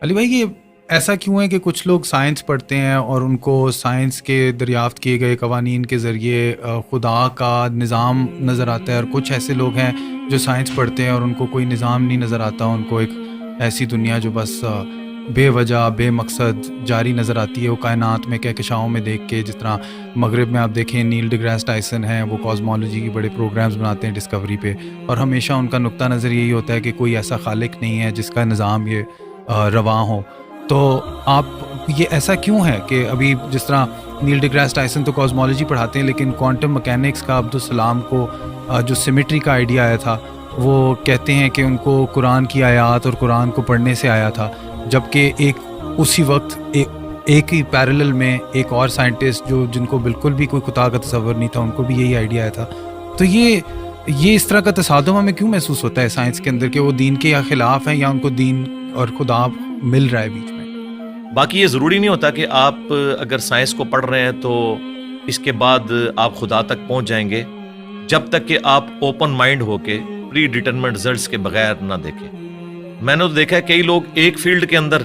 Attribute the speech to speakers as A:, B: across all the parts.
A: علی بھائی یہ ایسا کیوں ہے کہ کچھ لوگ سائنس پڑھتے ہیں اور ان کو سائنس کے دریافت کیے گئے قوانین کے ذریعے خدا کا نظام نظر آتا ہے، اور کچھ ایسے لوگ ہیں جو سائنس پڑھتے ہیں اور ان کو کوئی نظام نہیں نظر آتا، ان کو ایک ایسی دنیا جو بس بے وجہ بے مقصد جاری نظر آتی ہے، وہ کائنات میں کہکشاؤں میں دیکھ کے. جس طرح مغرب میں آپ دیکھیں نیل ڈی گریس ٹائسن ہیں، وہ کاسمولوجی کے بڑے پروگرامز بناتے ہیں ڈسکوری پہ، اور ہمیشہ ان کا نقطہ نظر یہی ہوتا ہے کہ کوئی ایسا خالق نہیں ہے جس کا نظام یہ رواں ہو. تو آپ یہ ایسا کیوں ہے کہ ابھی جس طرح نیل ڈی گریس ٹائسن تو کاسمولوجی پڑھاتے ہیں، لیکن کوانٹم مکینکس کا عبدالسلام کو جو سیمیٹری کا آئیڈیا آیا تھا وہ کہتے ہیں کہ ان کو قرآن کی آیات اور قرآن کو پڑھنے سے آیا تھا، جبکہ ایک اسی وقت ایک ہی پیرلل میں ایک اور سائنٹسٹ جن کو بالکل بھی کوئی خدا کا تصور نہیں تھا، ان کو بھی یہی آئیڈیا آیا تھا. تو یہ اس طرح کا تصادم ہمیں کیوں محسوس ہوتا ہے سائنس کے اندر کہ وہ دین کے خلاف ہیں یا ان کو دین اور خدا مل رہا ہے بیچ میں؟
B: باقی یہ ضروری نہیں ہوتا کہ آپ اگر سائنس کو پڑھ رہے ہیں تو اس کے بعد آپ خدا تک پہنچ جائیں گے، جب تک کہ آپ اوپن مائنڈ ہو کے پری ڈیٹرمنٹ رزلٹس کے بغیر نہ دیکھیں. میں نے تو دیکھا ہے کئی لوگ ایک فیلڈ کے اندر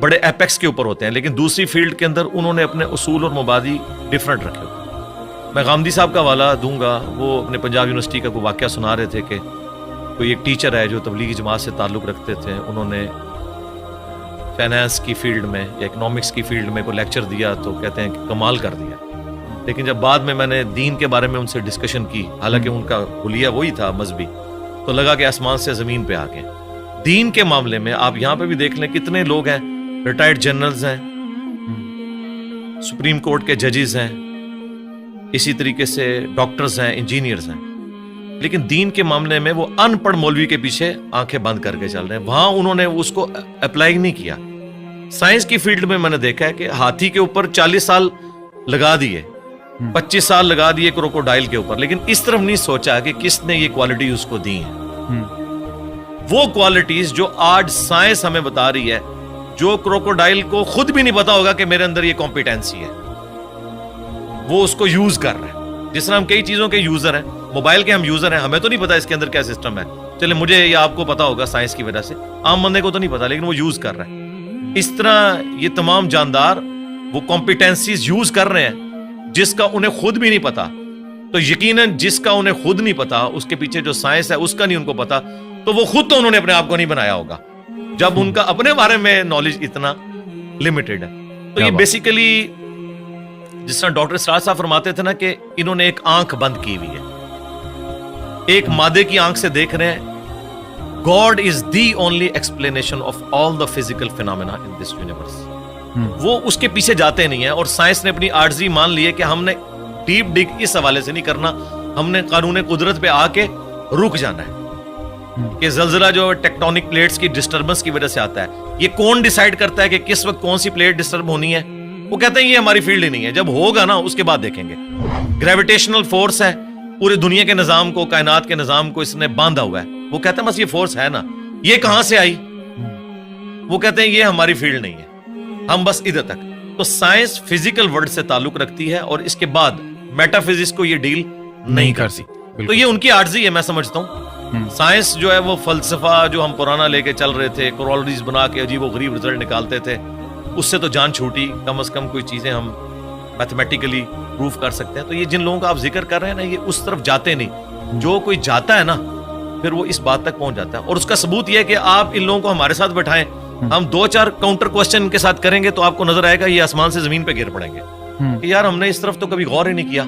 B: بڑے ایپیکس کے اوپر ہوتے ہیں، لیکن دوسری فیلڈ کے اندر انہوں نے اپنے اصول اور مبادی ڈیفرنٹ رکھے ہوتے ہیں. میں غامدی صاحب کا حوالہ دوں گا، وہ اپنے پنجاب یونیورسٹی کا کوئی واقعہ سنا رہے تھے کہ کوئی ایک ٹیچر ہے جو تبلیغی جماعت سے تعلق رکھتے تھے، انہوں نے فائنانس کی فیلڈ میں یا اکنامکس کی فیلڈ میں کوئی لیکچر دیا تو کہتے ہیں کہ کمال کر دیا. لیکن جب بعد میں نے دین کے بارے میں ان سے ڈسکشن کی، حالانکہ ان کا حلیہ وہی تھا مذہبی، تو لگا کہ آسمان سے زمین پہ آ گئے. دین کے معاملے میں آپ یہاں پہ بھی دیکھ لیں کتنے لوگ ہیں، ریٹائرڈ جنرلز ہیں، سپریم کورٹ کے ججز ہیں، اسی طریقے سے ڈاکٹرز ہیں، انجینئرز ہیں، لیکن دین کے معاملے میں وہ ان پڑھ مولوی کے پیچھے آنکھیں بند کر کے چل رہے ہیں. وہاں انہوں نے اس کو اپلائی نہیں کیا. سائنس کی فیلڈ میں نے دیکھا ہے کہ ہاتھی کے اوپر 40 سال لگا دیے، 25 سال لگا دیے کروکوڈائل کے اوپر، لیکن اس طرف نہیں سوچا کہ کس نے یہ کوالٹی اس کو دی ہیں. وہ کوالٹیز جو آج سائنس ہمیں بتا رہی ہے، جو کروکوڈائل کو خود بھی نہیں پتا ہوگا کہ میرے اندر یہ کمپیٹنسی ہے، وہ اس کو یوز کر رہا ہے. جس طرح ہم کئی چیزوں کے یوزر ہیں، موبائل کے ہم یوزر ہیں، ہمیں تو نہیں پتا اس کے اندر کیا سسٹم ہے، چلے مجھے یا آپ کو پتا ہوگا سائنس کی وجہ سے، عام بندے کو تو نہیں پتا لیکن وہ یوز کر رہا ہے. اس طرح یہ تمام جاندار وہ کمپیٹنسیز یوز کر رہے ہیں جس کا انہیں خود بھی نہیں پتا. تو یقیناً جس کا انہیں خود نہیں پتا، اس کے پیچھے جو سائنس ہے اس کا نہیں ان کو پتا، تو وہ خود تو انہوں نے اپنے آپ کو نہیں بنایا ہوگا جب ان کا اپنے بارے میں نالج اتنا لمیٹڈ ہے. تو یہ بیسیکلی جس طرح ڈاکٹر اسرار صاحب فرماتے تھے نا کہ انہوں نے ایک آنکھ بند کی ہوئی ہے، ایک مادے کی آنکھ سے دیکھ رہے ہیں. God is the only explanation of all the physical phenomena in this universe. وہ اس کے پیچھے جاتے نہیں ہیں، اور سائنس نے اپنی عاجزی مان لی ہے کہ ہم نے ڈیپ ڈگ اس حوالے سے نہیں کرنا، ہم نے قانون قدرت پہ آ کے رک جانا ہے. کہ زلزلہ جو ٹیکٹونک پلیٹس کی ڈسٹربنس کی وجہ سے آتا ہے، یہ کون ڈیسائیڈ کرتا ہے کہ کس وقت کون سی پلیٹ ڈسٹرب ہونی ہے؟ وہ کہتے ہیں یہ ہماری فیلڈ ہی نہیں ہے، جب ہوگا نا اس کے بعد دیکھیں گے. گریویٹیشنل فورس ہے، پورے دنیا کے نظام کو، کائنات کے نظام کو اس نے باندھا ہوا ہے. وہ کہتے ہیں بس یہ فورس ہے نا، یہ کہاں سے آئی؟ وہ کہتے ہیں یہ ہماری فیلڈ نہیں ہے، ہم بس ادھر تک. تو سائنس فزیکل ورلڈ سے تعلق رکھتی ہے اور اس کے بعد میٹا فزکس کو یہ ڈیل نہیں کرتی. تو یہ ان کی عاجزی ہے، میں سمجھتا ہوں. سائنس جو ہے وہ فلسفہ جو ہم پرانا لے کے چل رہے تھے، کورولریز بنا کے عجیب و غریب رزلٹ نکالتے تھے، اس سے تو جان چھوٹی. کم از کم کوئی چیزیں ہم میتھمیٹیکلی پروف کر سکتے ہیں. تو یہ جن لوگوں کا آپ ذکر کر رہے ہیں نا، یہ اس طرف جاتے نہیں. جو کوئی جاتا ہے نا پھر وہ اس بات تک پہنچ جاتا ہے. اور اس کا ثبوت یہ ہے کہ آپ ان لوگوں کو ہمارے ساتھ بٹھائیں، ہم 2-4 کاؤنٹر کوسچن کے ساتھ کریں گے تو آپ کو نظر آئے گا یہ آسمان سے زمین پہ گر پڑیں گے کہ یار ہم نے اس طرف تو کبھی غور ہی نہیں کیا.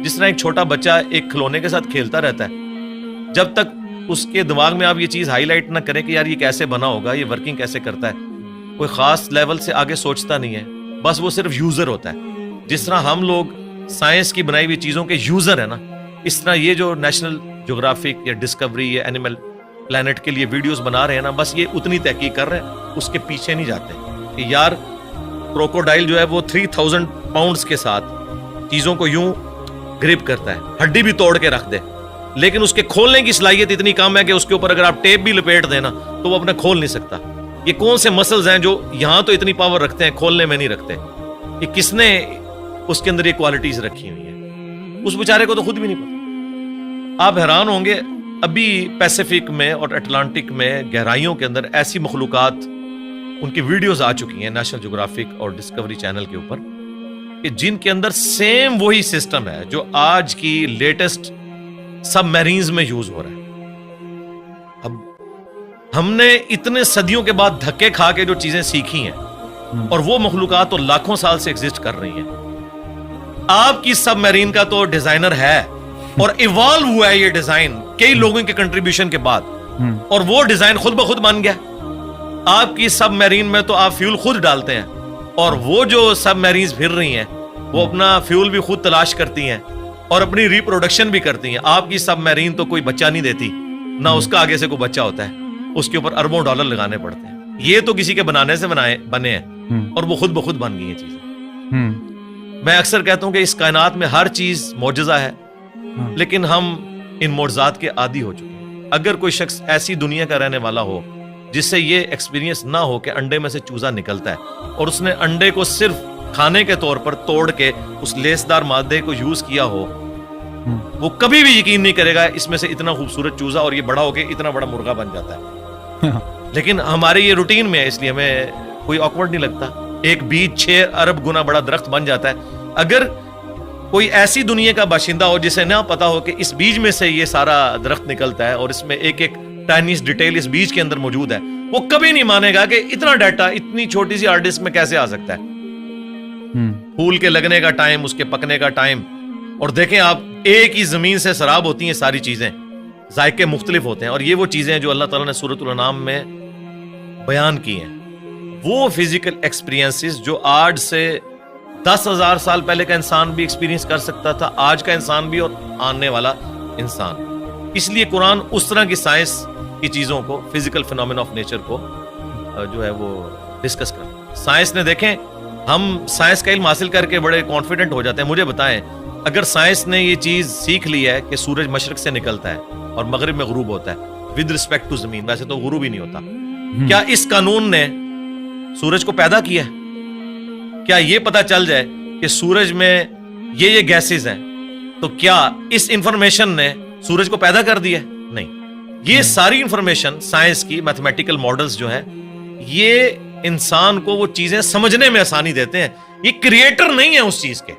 B: جس طرح ایک چھوٹا بچہ ایک کھلونے کے ساتھ کھیلتا رہتا ہے، جب تک اس کے دماغ میں آپ یہ چیز ہائی لائٹ نہ کریں کہ یار یہ کیسے بنا ہوگا، یہ ورکنگ کیسے کرتا ہے، کوئی خاص لیول سے آگے سوچتا نہیں ہے، بس وہ صرف یوزر ہوتا ہے. جس طرح ہم لوگ سائنس کی بنائی ہوئی چیزوں کے یوزر ہیں نا، اس طرح یہ جو نیشنل جغرافک یا ڈسکوری یا اینیمل پلانٹ کے لیے ویڈیوز بنا رہے ہیں نا، بس یہ اتنی تحقیق کر رہے ہیں، اس کے پیچھے نہیں جاتے کہ یار کروکوڈائل جو ہے وہ 3000 پاؤنڈز کے ساتھ چیزوں کو یوں گرپ کرتا ہے، ہڈی بھی توڑ کے رکھ دے، لیکن اس کے کھولنے کی صلاحیت اتنی کم ہے کہ اس کے اوپر اگر آپ ٹیپ بھی لپیٹ دینا تو وہ اپنا کھول نہیں سکتا. یہ کون سے مسلز ہیں جو یہاں تو اتنی پاور رکھتے ہیں، کھولنے میں نہیں رکھتے؟ یہ کس نے اس کے اندر یہ کوالٹیز رکھی ہوئی ہیں؟ اس بیچارے کو تو خود بھی نہیں پتا. آپ حیران ہوں گے، ابھی پیسیفک میں اور اٹلانٹک میں گہرائیوں کے اندر ایسی مخلوقات ان کی ویڈیوز آ چکی ہیں نیشنل جیوگرافک اور ڈسکوری چینل کے اوپر کہ جن کے اندر سیم وہی سسٹم ہے جو آج کی لیٹسٹ سب میرینز میں یوز ہو رہا ہے. اب ہم نے اتنے صدیوں کے بعد دھکے کھا کے جو چیزیں سیکھی ہیں اور وہ مخلوقات تو لاکھوں سال سے ایگزسٹ کر رہی ہیں. آپ کی سب میرین کا تو ڈیزائنر ہے اور ایوالو ہوا ہے یہ ڈیزائن کئی لوگوں کے کنٹریبیوشن کے بعد, اور وہ ڈیزائن خود بخود بن گیا. آپ کی سب میرین میں تو آپ فیول خود ڈالتے ہیں, اور وہ جو سب میرینز پھر رہی ہیں وہ اپنا فیول بھی خود تلاش کرتی ہیں اور اپنی ریپروڈکشن بھی کرتی ہیں. آپ کی سب میرین تو کوئی بچہ نہیں دیتی, نہ اس کا آگے سے کوئی بچہ ہوتا ہے, اس کے اوپر اربوں ڈالر لگانے پڑتے ہیں. یہ تو کسی کے بنانے سے بنے ہیں اور وہ خود بخود بن گئی ہیں چیزیں. میں اکثر کہتا ہوں کہ اس کائنات میں ہر چیز معجزہ ہے, لیکن ہم ان معجزات کے عادی ہو چکے ہیں. اگر کوئی شخص ایسی دنیا کا رہنے والا ہو جس سے یہ ایکسپیرینس نہ ہو کہ انڈے میں سے چوزا نکلتا ہے اور اس نے انڈے کو صرف کھانے کے طور پر توڑ کے اس لیسدار مادے کو یوز کیا ہو, وہ کبھی بھی یقین نہیں کرے گا اس میں سے اتنا خوبصورت چوزا اور یہ بڑا ہو کے اتنا بڑا مرغا بن جاتا ہے. لیکن ہمارے یہ روٹین میں ہے, اس لیے ہمیں کوئی آکورڈ نہیں لگتا. ایک بیج 6 ارب گنا بڑا درخت بن جاتا ہے. اگر کوئی ایسی دنیا کا باشندہ ہو جسے نہ پتا ہو کہ اس بیج میں سے یہ سارا درخت نکلتا ہے اور اس میں ایک ایک ٹائنیس ڈیٹیل اس بیج کے اندر موجود ہے, وہ کبھی نہیں مانے گا کہ اتنا ڈیٹا اتنی چھوٹی سی ہارڈ ڈسک میں کیسے آ سکتا ہے. پھول کے لگنے کا ٹائم, اس کے پکنے کا ٹائم, اور دیکھیں آپ ایک ہی زمین سے سراب ہوتی ہیں ساری چیزیں, ذائقے مختلف ہوتے ہیں, اور یہ وہ چیزیں جو اللہ تعالیٰ نے سورۃ الانعام میں بیان کی ہیں, وہ فزیکل ایکسپیرینسز جو آج سے 10,000 سال پہلے کا انسان بھی ایکسپیرینس کر سکتا تھا, آج کا انسان بھی اور آنے والا انسان. اس لیے قرآن اس طرح کی سائنس کی چیزوں کو, فزیکل فینومینا آف نیچر کو جو ہے وہ ڈسکس کرتا. سائنس نے دیکھیں, ہم سائنس کا علم حاصل کر کے بڑے کانفیڈنٹ ہو جاتے ہیں. مجھے بتائیں, اگر سائنس نے یہ چیز سیکھ لی ہے کہ سورج مشرق سے نکلتا ہے اور مغرب میں غروب ہوتا ہے ود رسپیکٹ ٹو زمین, ویسے تو غروب ہی نہیں ہوتا, کیا اس قانون نے سورج کو پیدا کیا ہے؟ کیا یہ پتا چل جائے کہ سورج میں یہ گیسز ہیں تو کیا اس انفارمیشن نے سورج کو پیدا کر دیا؟ نہیں. یہ ساری انفارمیشن سائنس کی میتھمیٹیکل ماڈلز جو ہیں, یہ انسان کو وہ چیزیں سمجھنے میں آسانی دیتے ہیں. یہ کریٹر نہیں ہے اس چیز کے,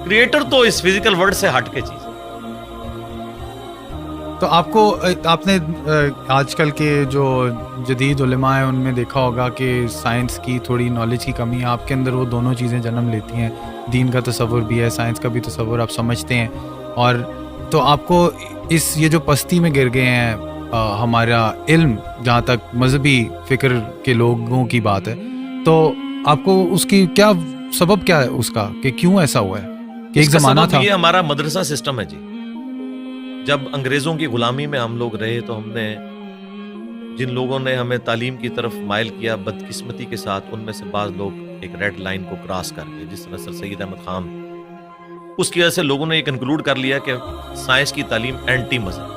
B: کریٹر تو اس فزیکل ورلڈ سے ہٹ کے چیز.
A: تو آپ نے آج کل کے جو جدید علماء ہیں ان میں دیکھا ہوگا کہ سائنس کی تھوڑی نالج کی کمی ہے. آپ کے اندر وہ دونوں چیزیں جنم لیتی ہیں, دین کا تصور بھی ہے, سائنس کا بھی تصور آپ سمجھتے ہیں. اور تو آپ کو یہ جو پستی میں گر گئے ہیں ہمارا علم, جہاں تک مذہبی فکر کے لوگوں کی بات ہے, تو آپ کو اس کی کیا سبب کیا ہے اس کا, کہ کیوں ایسا ہوا ہے؟ کہ ایک زمانہ تھا,
B: یہ ہمارا مدرسہ سسٹم ہے جی. جب انگریزوں کی غلامی میں ہم لوگ رہے تو ہم نے, جن لوگوں نے ہمیں تعلیم کی طرف مائل کیا بدقسمتی کے ساتھ, ان میں سے بعض لوگ ایک ریڈ لائن کو کراس کر گئے, جس طرح سر سید احمد خان. اس کی وجہ سے لوگوں نے یہ کنکلوڈ کر لیا کہ سائنس کی تعلیم اینٹی مذہب,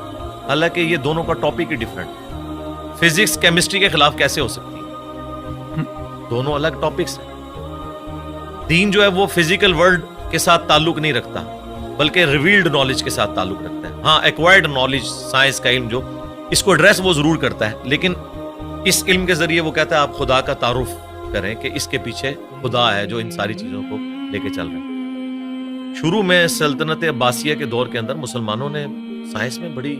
B: حالانکہ یہ دونوں کا ٹاپک ہی ڈفرنٹ. فزکس کیمسٹری کے خلاف کیسے ہو سکتی ہے؟ دونوں الگ ٹاپکس ہیں. دین جو ہے وہ فزیکل ورلڈ کے ساتھ تعلق نہیں رکھتا, بلکہ ریویلڈ نالج کے ساتھ تعلق رکھتا ہے. ہاں, ایکوائرڈ نالج, سائنس کا علم جو اس کو ایڈریس وہ ضرور کرتا ہے, لیکن اس علم کے ذریعے وہ کہتا ہے آپ خدا کا تعارف کریں کہ اس کے پیچھے خدا ہے جو ان ساری چیزوں کو لے کے چل رہے ہیں. شروع میں سلطنت عباسیہ کے دور کے اندر مسلمانوں نے سائنس میں بڑی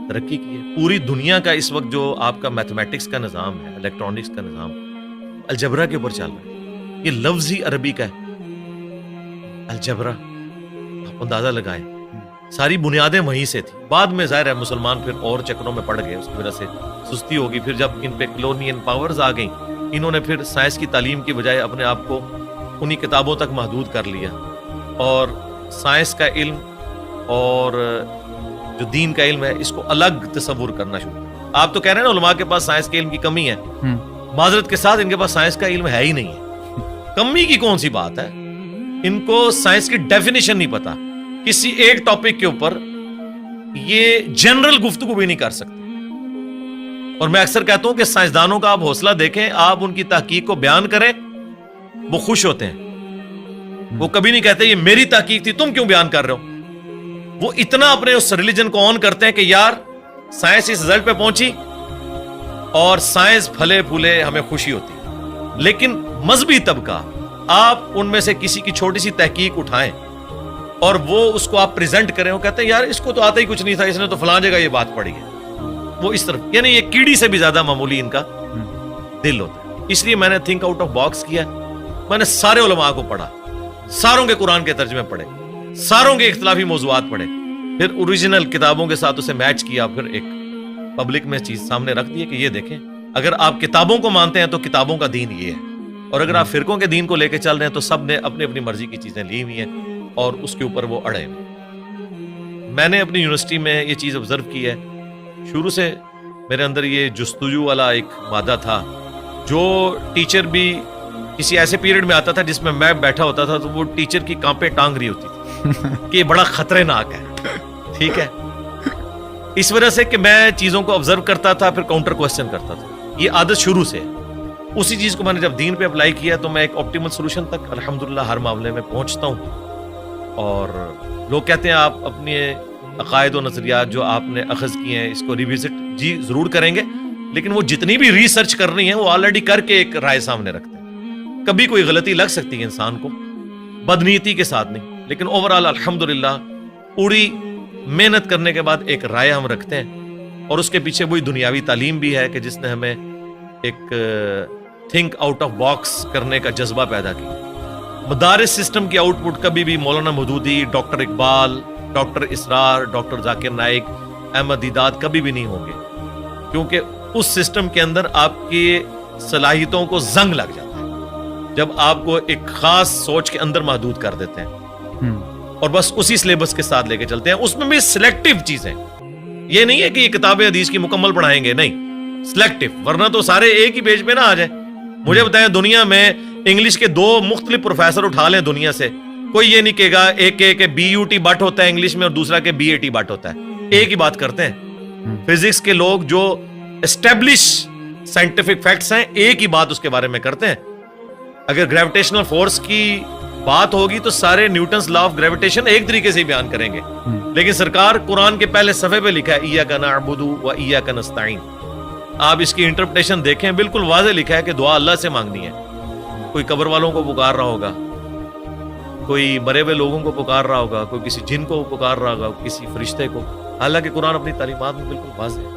B: ترقی کی ہے. پوری دنیا کا اس وقت جو آپ کا میتھمیٹکس کا نظام ہے, الیکٹرانکس کا نظام, الجبرا کے اوپر چل رہا ہے. یہ لفظ ہی عربی کا ہے, الجبرا. آپ اندازہ لگائیں, ساری بنیادیں وہیں سے تھی. بعد میں ظاہر ہے مسلمان پھر اور چکروں میں پڑ گئے, اس کی وجہ سے سستی ہوگی. پھر جب ان پہ کلونین پاورز آ گئیں, انہوں نے پھر سائنس کی تعلیم کی بجائے اپنے آپ کو انہی کتابوں تک محدود کر لیا, اور سائنس کا علم اور جو دین کا علم ہے اس کو الگ تصور کرنا شروع. آپ تو کہہ رہے ہیں نا علماء کے پاس سائنس کے علم کی کمی ہے, معذرت کے ساتھ ان کے پاس سائنس کا علم ہے ہی نہیں ہے. کمی کی کون سی بات ہے, ان کو سائنس کی ڈیفینیشن نہیں پتا. کسی ایک ٹاپک کے اوپر یہ جنرل گفتگو بھی نہیں کر سکتے. اور میں اکثر کہتا ہوں کہ سائنسدانوں کا آپ حوصلہ دیکھیں, آپ ان کی تحقیق کو بیان کریں, وہ خوش ہوتے ہیں. وہ کبھی نہیں کہتے یہ میری تحقیق تھی, تم کیوں بیان کر رہے ہو. وہ اتنا اپنے اس ریلیجن کو آن کرتے ہیں کہ یار سائنس اس رزلٹ پہ پہنچی, اور سائنس پھلے پھولے ہمیں خوشی ہوتی ہے. لیکن مذہبی طبقہ, آپ ان میں سے کسی کی چھوٹی سی تحقیق اٹھائیں اور وہ اس کو آپ پریزنٹ کریں, وہ کہتے ہیں یار اس کو تو آتا ہی کچھ نہیں تھا, اس نے تو فلاں جگہ یہ بات پڑھی ہے. وہ اس طرف, یعنی یہ کیڑی سے بھی زیادہ معمولی ان کا دل ہوتا ہے. اس لیے میں نے تھنک آؤٹ آف باکس کیا. میں نے سارے علماء کو پڑھا, ساروں کے قرآن کے ترجمے پڑھے, ساروں کے اختلافی موضوعات پڑھے, پھر اوریجنل کتابوں کے ساتھ اسے میچ کیا, پھر ایک پبلک میں چیز سامنے رکھ دی کہ یہ دیکھیں, اگر آپ کتابوں کو مانتے ہیں تو کتابوں کا دین یہ ہے, اور اگر آپ فرقوں کے دین کو لے کے چل رہے ہیں تو سب نے اپنی اپنی مرضی کی چیزیں لی ہوئی ہیں اور اس کے اوپر وہ اڑے ہوئے. میں نے اپنی یونیورسٹی میں یہ چیز آبزرو کی ہے, شروع سے میرے اندر یہ جستجو والا ایک مادہ تھا. جو ٹیچر بھی کسی ایسے پیریڈ میں آتا تھا جس میں بیٹھا ہوتا تھا تو وہ ٹیچر کی کانپیں ٹانگ رہی ہوتی تھی کہ یہ بڑا خطرناک ہے. ٹھیک ہے, اس وجہ سے کہ میں چیزوں کو آبزرو کرتا تھا, پھر کاؤنٹر کوسچن کرتا تھا. یہ عادت شروع سے. اسی چیز کو میں نے جب دین پہ اپلائی کیا تو میں ایک آپٹیمل سولوشن تک الحمدللہ ہر معاملے میں پہنچتا ہوں. اور لوگ کہتے ہیں آپ اپنے عقائد و نظریات جو آپ نے اخذ کیے ہیں اس کو ریوزٹ جی ضرور کریں گے, لیکن وہ جتنی بھی ریسرچ کرنی ہے وہ آلریڈی کر کے ایک رائے سامنے رکھتے ہیں. کبھی کوئی غلطی لگ سکتی ہے انسان کو, بدنیتی کے ساتھ نہیں, لیکن اوورآل الحمدللہ پوری محنت کرنے کے بعد ایک رائے ہم رکھتے ہیں. اور اس کے پیچھے وہی دنیاوی تعلیم بھی ہے کہ جس نے ہمیں ایک تھنک آؤٹ آف باکس کرنے کا جذبہ پیدا کیا. مدارس سسٹم کی آؤٹ پٹ کبھی بھی مولانا مودودی, ڈاکٹر اقبال, ڈاکٹر اسرار, ڈاکٹر ذاکر نائک, احمد دیدات کبھی بھی نہیں ہوں گے, کیونکہ اس سسٹم کے اندر آپ کی صلاحیتوں کو زنگ لگ جاتا ہے جب آپ کو ایک خاص سوچ کے اندر محدود کر دیتے ہیں اور بس اسی سلیبس کے ساتھ لے کے چلتے ہیں. اس میں بھی سلیکٹیو چیزیں, یہ نہیں ہے کہ یہ کتابیں حدیث کی مکمل پڑھائیں گے, نہیں, سلیکٹیو, ورنہ تو سارے ایک ہی پیج پہ نہ آ جائیں. مجھے بتائیں دنیا میں انگلش کے 2 مختلف پروفیسر اٹھا لیں دنیا سے, کوئی یہ نہیں کہے گا ایک کہ بی یو ٹی بٹ ہوتا ہے انگلش میں اور دوسرا کہ بی اے ٹی بٹ ہوتا ہے. ایک ہی بات کرتے ہیں. فزکس کے لوگ جو اسٹیبلش سائنٹیفک فیکٹس ہیں ایک ہی بات اس کے بارے میں کرتے ہیں. اگر گریویٹیشنل فورس کی بات ہوگی تو سارے نیوٹنز لا آف گریویٹیشن ایک طریقے سے ہی بیان کریں گے, لیکن سرکار قرآن کے پہلے صفحے پہ لکھا ہے ایاک نعبد و ایاک نستعین. آپ اس کی انٹرپریٹیشن دیکھیں, بالکل واضح لکھا ہے کہ دعا اللہ سے مانگنی ہے. کوئی قبر والوں کو پکار رہا ہوگا, کوئی مرے ہوئے لوگوں کو پکار رہا ہوگا, کوئی کسی جن کو پکار رہا ہوگا, کسی فرشتے کو, حالانکہ قرآن اپنی تعلیمات میں بالکل واضح ہے.